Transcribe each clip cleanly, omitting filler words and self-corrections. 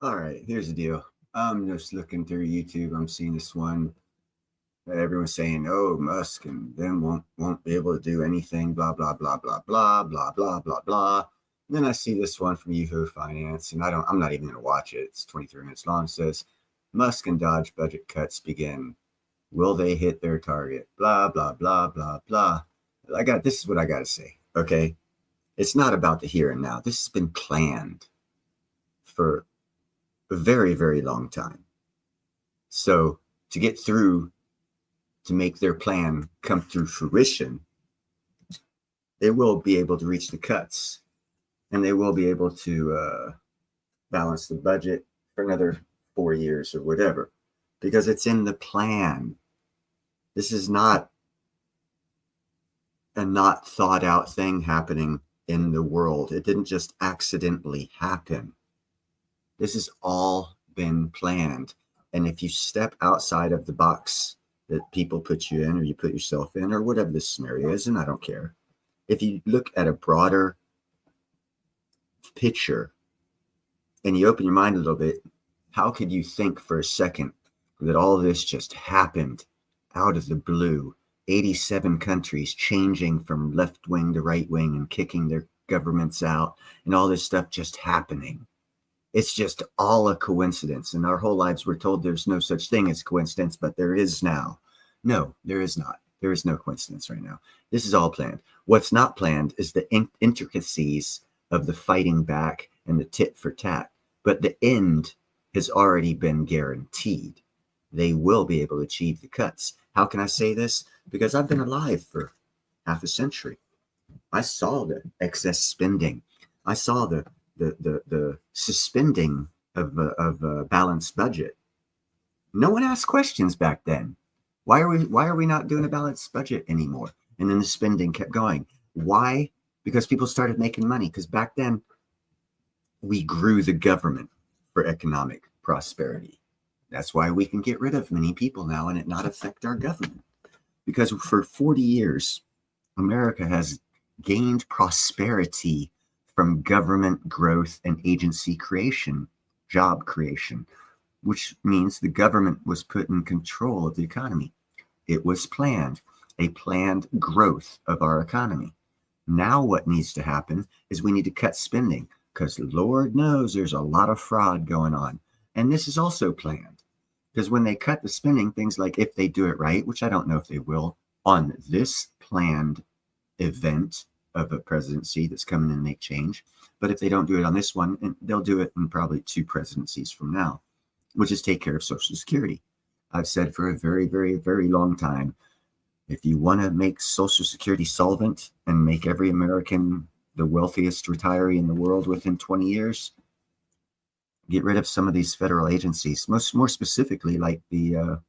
All right, here's the deal. I'm just looking through YouTube. I'm seeing this one that everyone's saying, "Oh, Musk and them won't be able to do anything." Blah blah blah blah blah blah blah blah blah. And then I see this one from Yahoo Finance, and I'm not even going to watch it. It's 23 minutes long. It says, "Musk and Dodge budget cuts begin. Will they hit their target?" Blah blah blah blah blah. This is what I got to say. Okay, it's not about the here and now. This has been planned for a very, very long time. So to get through, to make their plan come through fruition, they will be able to reach the cuts, and they will be able to balance the budget for another 4 years or whatever, because it's in the plan. This is not a not thought out thing happening in the world. It didn't just accidentally happen. This has all been planned. And if you step outside of the box that people put you in, or you put yourself in, or whatever the scenario is, and I don't care, if you look at a broader picture and you open your mind a little bit, how could you think for a second that all this just happened out of the blue? 87 countries changing from left wing to right wing and kicking their governments out, and all this stuff just happening. It's just all a coincidence. And our whole lives we're told there's no such thing as coincidence, but there is now. No, there is not. There is no coincidence right now. This is all planned. What's not planned is the intricacies of the fighting back and the tit for tat. But the end has already been guaranteed. They will be able to achieve the cuts. How can I say this? Because I've been alive for half a century. I saw the excess spending. I saw the suspending of a balanced budget. No one asked questions back then. Why are we not doing a balanced budget anymore? And then the spending kept going. Why? Because people started making money. Because back then we grew the government for economic prosperity. That's why we can get rid of many people now and it not affect our government. Because for 40 years, America has gained prosperity from government growth and agency creation, job creation, which means the government was put in control of the economy. It was planned, a planned growth of our economy. Now what needs to happen is we need to cut spending, because Lord knows there's a lot of fraud going on. And this is also planned, because when they cut the spending, things like, if they do it right, which I don't know if they will, on this planned event of a presidency that's coming in and make change. But if they don't do it on this one, they'll do it in probably 2 presidencies from now, which is take care of Social Security. I've said for a very, very, very long time, if you want to make Social Security solvent and make every American the wealthiest retiree in the world within 20 years, get rid of some of these federal agencies, more specifically like the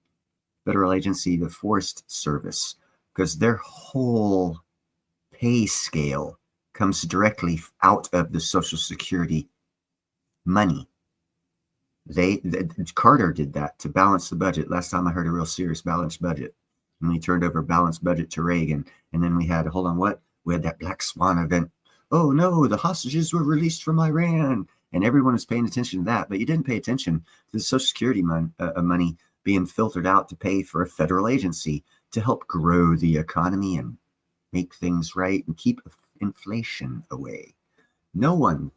federal agency, the Forest Service, because their whole pay scale comes directly out of the Social Security money. Carter did that to balance the budget. Last time I heard a real serious balanced budget. And he turned over a balanced budget to Reagan. And then we had that Black Swan event. Oh no, the hostages were released from Iran. And everyone was paying attention to that. But you didn't pay attention to the Social Security money being filtered out to pay for a federal agency to help grow the economy and make things right and keep inflation away. No one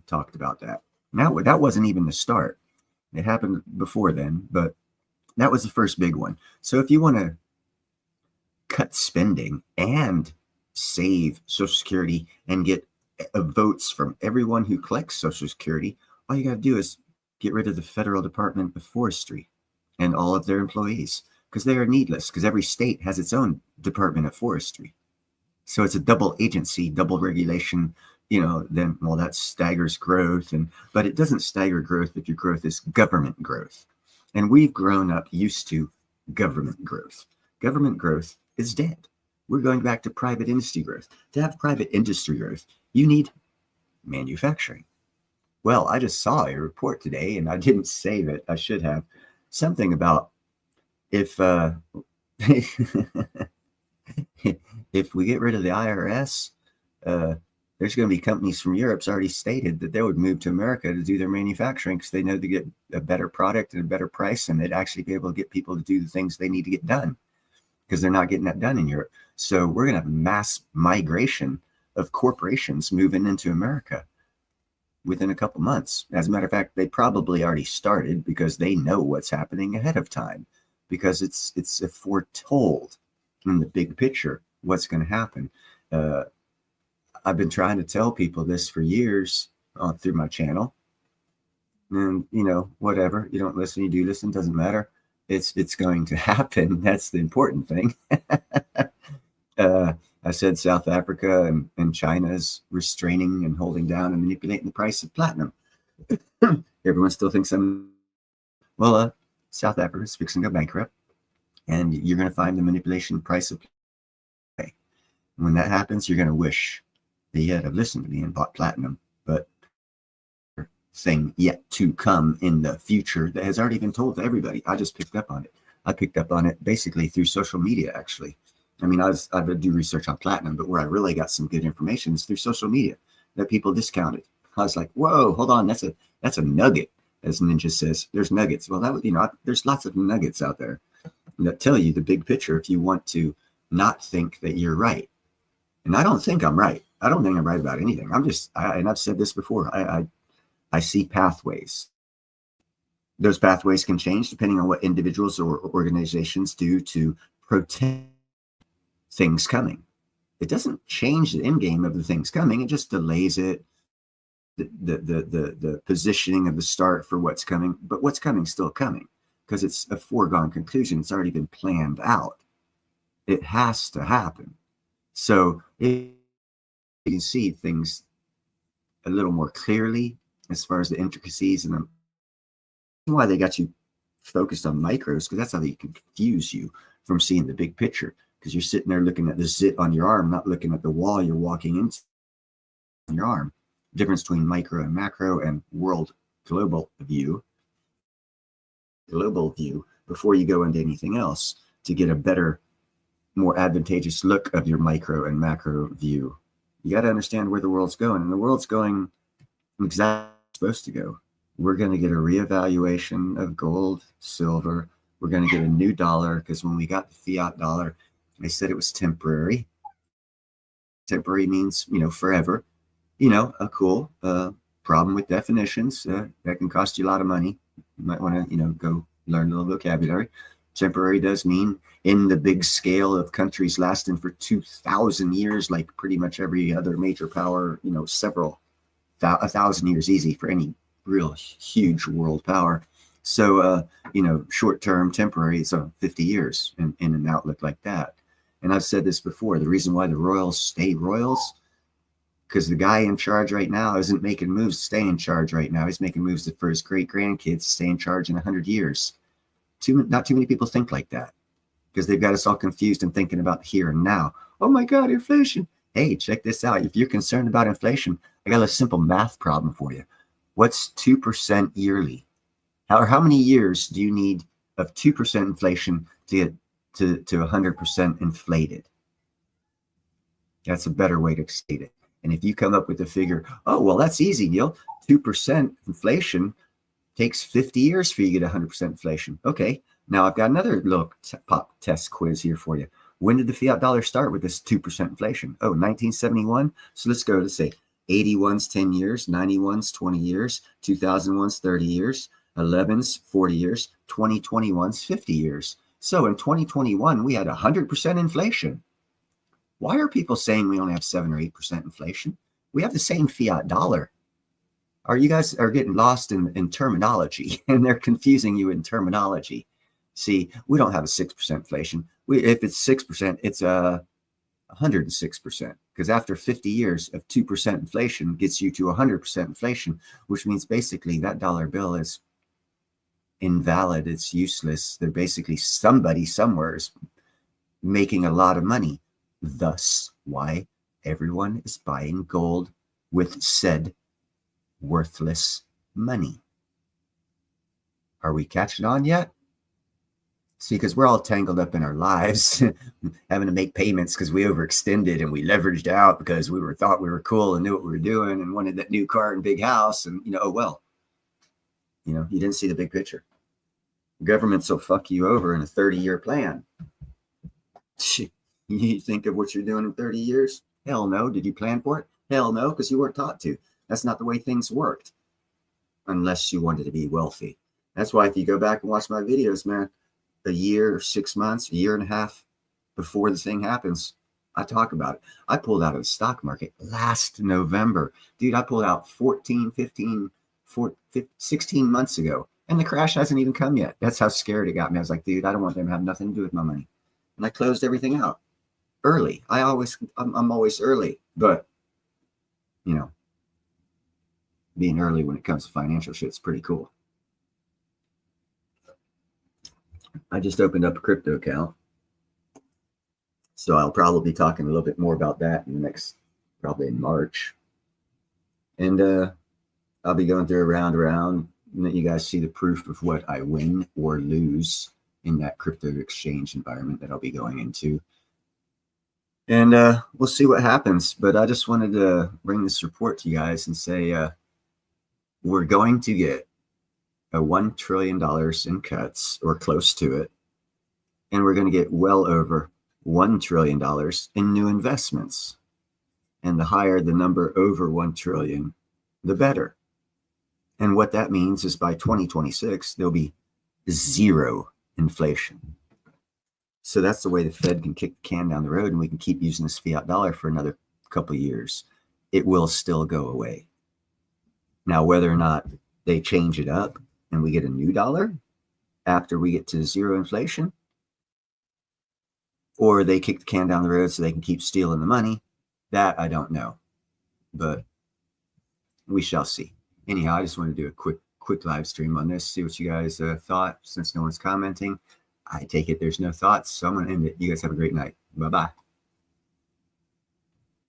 talked about that. Now, that wasn't even the start. It happened before then, but that was the first big one. So if you want to cut spending and save Social Security and get votes from everyone who collects Social Security, all you got to do is get rid of the Federal Department of Forestry and all of their employees, because they are needless, because every state has its own Department of Forestry. So it's a double agency, double regulation, then, well, that staggers growth. But it doesn't stagger growth if your growth is government growth. And we've grown up used to government growth. Government growth is dead. We're going back to private industry growth. To have private industry growth, you need manufacturing. Well, I just saw a report today, and I didn't save it. I should have. Something about if if we get rid of the IRS, there's going to be companies from Europe's already stated that they would move to America to do their manufacturing because they know they get a better product at a better price, and they'd actually be able to get people to do the things they need to get done because they're not getting that done in Europe. So we're going to have mass migration of corporations moving into America within a couple months. As a matter of fact, they probably already started because they know what's happening ahead of time, because it's foretold in the big picture what's going to happen. I've been trying to tell people this for years through my channel, and whatever, you don't listen, you do listen, doesn't matter. It's going to happen. That's the important thing. I said South Africa and China is restraining and holding down and manipulating the price of platinum. Everyone still thinks South Africa is fixing to go bankrupt, and you're going to find the manipulation price of platinum. When that happens, you're going to wish that you had listened to me and bought platinum. But thing yet to come in the future that has already been told to everybody. I just picked up on it. I picked up on it basically through social media, actually. I mean, I do research on platinum, but where I really got some good information is through social media that people discounted. I was like, whoa, hold on, that's a nugget, as Ninja says. There's nuggets. Well, there's lots of nuggets out there that tell you the big picture if you want to not think that you're right. And I don't think I'm right. I don't think I'm right about anything. And I've said this before, I see pathways. Those pathways can change depending on what individuals or organizations do to protect things coming. It doesn't change the end game of the things coming. It just delays it, the positioning of the start for what's coming. But what's coming is still coming because it's a foregone conclusion. It's already been planned out. It has to happen. So you can see things a little more clearly as far as the intricacies and why they got you focused on micros, because that's how they can confuse you from seeing the big picture, because you're sitting there looking at the zit on your arm, not looking at the wall you're walking into on your arm. Difference between micro and macro and global view before you go into anything else to get a better, more advantageous look of your micro and macro view. You got to understand where the world's going, and the world's going exactly supposed to go. We're going to get a reevaluation of gold, silver. We're going to get a new dollar, because when we got the fiat dollar, they said it was temporary. Temporary means, forever. A cool problem with definitions. That can cost you a lot of money. You might want to, go learn a little vocabulary. Temporary does mean in the big scale of countries lasting for 2,000 years, like pretty much every other major power, 1,000 years easy for any real huge world power. So, short-term, temporary, so 50 years in an outlook like that. And I've said this before, the reason why the royals stay royals, because the guy in charge right now isn't making moves to stay in charge right now. He's making moves for his great-grandkids to stay in charge in 100 years. Not too many people think like that, because they've got us all confused and thinking about here and now. Oh my God, inflation. Hey, check this out. If you're concerned about inflation, I got a simple math problem for you. What's 2% yearly? How many years do you need of 2% inflation to get to 100% inflated? That's a better way to state it. And if you come up with a figure, oh, well, that's easy, Neil. 2% inflation takes 50 years for you to get 100% inflation. Okay, now I've got another little pop test quiz here for you. When did the fiat dollar start with this 2% inflation? Oh, 1971. So let's go to say 81's 10 years, 91's 20 years, 2001's 30 years, 11's 40 years, 2021's 50 years. So in 2021, we had 100% inflation. Why are people saying we only have 7 or 8% inflation? We have the same fiat dollar. You guys are getting lost in terminology, and they're confusing you in terminology. See, we don't have a 6% inflation. If it's 6%, it's 106%, because after 50 years of 2% inflation gets you to 100% inflation, which means basically that dollar bill is invalid. It's useless. They're basically somebody somewhere is making a lot of money. Thus, why everyone is buying gold with said worthless money. Are we catching on yet? See, because we're all tangled up in our lives, having to make payments because we overextended and we leveraged out because we thought we were cool and knew what we were doing and wanted that new car and big house. And, oh, well, you didn't see the big picture. Governments will fuck you over in a 30-year plan. You think of what you're doing in 30 years? Hell no. Did you plan for it? Hell no, because you weren't taught to. That's not the way things worked, unless you wanted to be wealthy. That's why if you go back and watch my videos, man, a year or 6 months, a year and a half before the thing happens, I talk about it. I pulled out of the stock market last November. Dude, I pulled out 16 months ago, and the crash hasn't even come yet. That's how scared it got me. I was like, dude, I don't want them to have nothing to do with my money. And I closed everything out early. I'm always early, but being early when it comes to financial shit is pretty cool. I just opened up a crypto account, so I'll probably be talking a little bit more about that in the next, probably in March. And I'll be going through a round, and let you guys see the proof of what I win or lose in that crypto exchange environment that I'll be going into. And we'll see what happens. But I just wanted to bring this report to you guys and say we're going to get a $1 trillion in cuts, or close to it. And we're going to get well over $1 trillion in new investments. And the higher the number over 1 trillion, the better. And what that means is by 2026, there'll be zero inflation. So that's the way the Fed can kick the can down the road, and we can keep using this fiat dollar for another couple of years. It will still go away. Now, whether or not they change it up and we get a new dollar after we get to zero inflation, or they kick the can down the road so they can keep stealing the money, that I don't know. But we shall see. Anyhow, I just want to do a quick live stream on this, see what you guys thought. Since no one's commenting, I take it there's no thoughts, so I'm going to end it. You guys have a great night. Bye-bye.